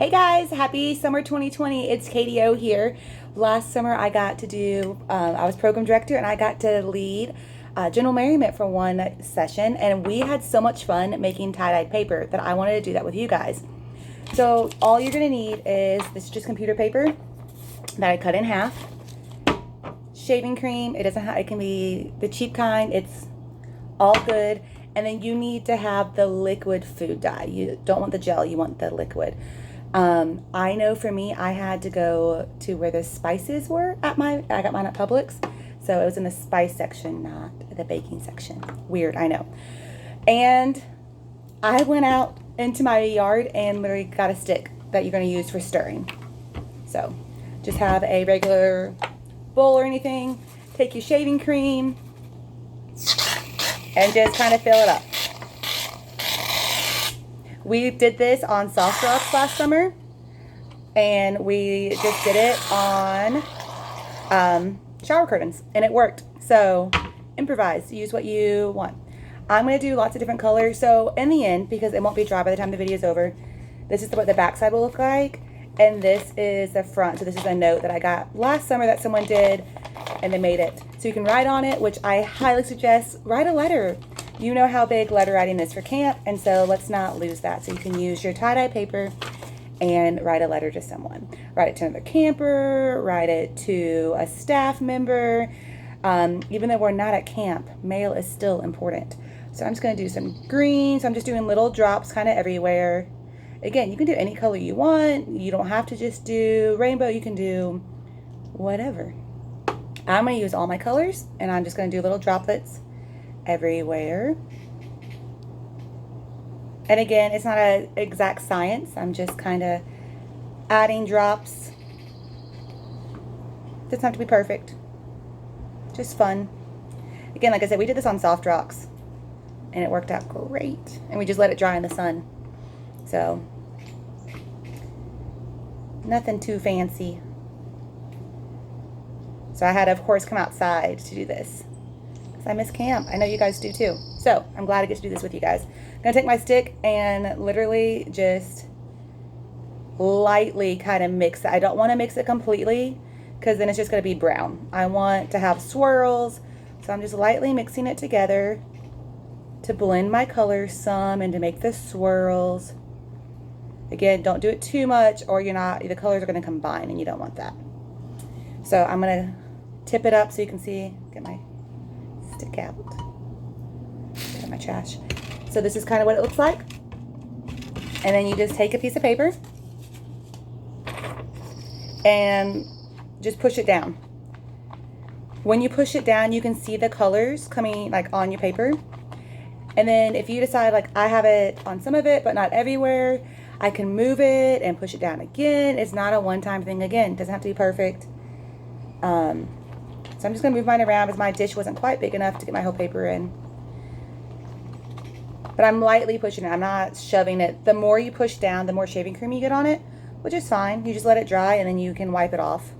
Hey guys, happy summer 2020. It's Katie O here. Last summer I got to do, I was program director and I got to lead general merriment for one session, and we had so much fun making tie-dyed paper that I wanted to do that with you guys. So all you're going to need is, this is just computer paper that I cut in half, shaving cream, it can be the cheap kind, it's all good, and then you need to have the liquid food dye. You don't want the gel, you want the liquid. I know for me, I had to go to where the spices were I got mine at Publix. So it was in the spice section, not the baking section. Weird, I know. And I went out into my yard and literally got a stick that you're going to use for stirring. So just have a regular bowl or anything. Take your shaving cream and just kind of fill it up. We did this on soft rocks last summer, and we just did it on shower curtains, and it worked. So improvise, use what you want. I'm going to do lots of different colors. So in the end, because it won't be dry by the time the video is over, this is what the back side will look like, and this is the front. So this is a note that I got last summer that someone did, and they made it. So you can write on it, which I highly suggest. Write a letter. You know how big letter writing is for camp, and so let's not lose that. So you can use your tie-dye paper and write a letter to someone. Write it to another camper, write it to a staff member. Even though we're not at camp, mail is still important. So I'm just going to do some green. So I'm just doing little drops kind of everywhere. Again, you can do any color you want. You don't have to just do rainbow. You can do whatever. I'm going to use all my colors, and I'm just going to do little droplets everywhere. And again, it's not an exact science. I'm just kind of adding drops. Doesn't have to be perfect. Just fun. Again, like I said, we did this on soft rocks, and it worked out great. And we just let it dry in the sun. So, nothing too fancy. So I had to, of course, come outside to do this. I miss camp. I know you guys do too. So I'm glad I get to do this with you guys. I'm going to take my stick and literally just lightly kind of mix it. I don't want to mix it completely because then it's just going to be brown. I want to have swirls. So I'm just lightly mixing it together to blend my colors some and to make the swirls. Again, don't do it too much or the colors are going to combine and you don't want that. So I'm going to tip it up so you can see, get my stick out. Get my trash. So this is kind of what it looks like. And then you just take a piece of paper and just push it down. When you push it down, you can see the colors coming like on your paper. And then if you decide like I have it on some of it but not everywhere, I can move it and push it down again. It's not a one-time thing. Again, it doesn't have to be perfect. So I'm just going to move mine around because my dish wasn't quite big enough to get my whole paper in. But I'm lightly pushing it. I'm not shoving it. The more you push down, the more shaving cream you get on it, which is fine. You just let it dry and then you can wipe it off.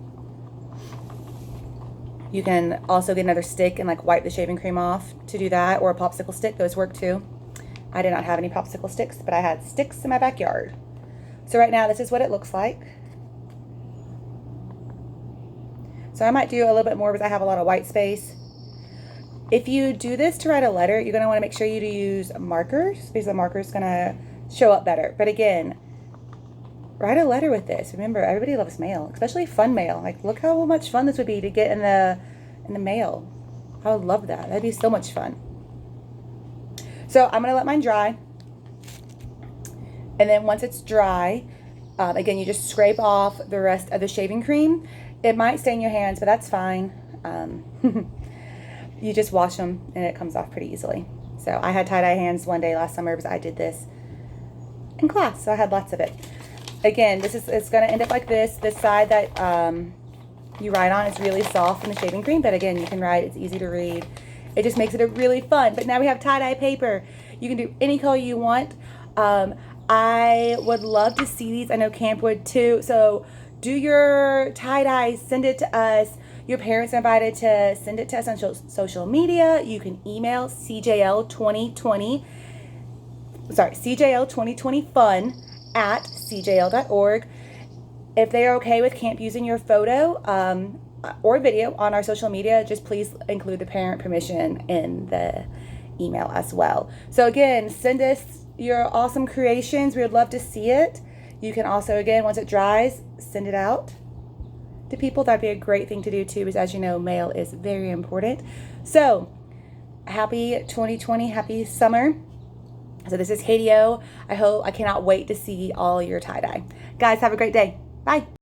You can also get another stick and like wipe the shaving cream off to do that, or a popsicle stick. Those work too. I did not have any popsicle sticks, but I had sticks in my backyard. So right now, this is what it looks like. So I might do a little bit more because I have a lot of white space. If you do this to write a letter, you're going to want to make sure you use markers because the marker is going to show up better. But again, write a letter with this. Remember, everybody loves mail, especially fun mail. Like, look how much fun this would be to get in the mail. I would love that. That'd be so much fun. So I'm going to let mine dry. And then once it's dry, again, you just scrape off the rest of the shaving cream. It might stain your hands, but that's fine. You just wash them and it comes off pretty easily. So I had tie-dye hands one day last summer because I did this in class, so I had lots of it. Again, it's going to end up like this. This side that you write on is really soft in the shaving cream, but again, you can write. It's easy to read. It just makes it really fun. But now we have tie-dye paper. You can do any color you want. I would love to see these. I know camp would too. So do your tie-dye, send it to us. Your parents are invited to send it to us on social media. You can email CJL2020 fun at cjl.org. If they are okay with camp using your photo or video on our social media, just please include the parent permission in the email as well. So again, send us your awesome creations. We would love to see it. You can also, again, once it dries, send it out to people. That'd be a great thing to do too, because as you know, mail is very important. So happy 2020, happy summer. So this is Katie O. I cannot wait to see all your tie-dye. Guys, have a great day. Bye.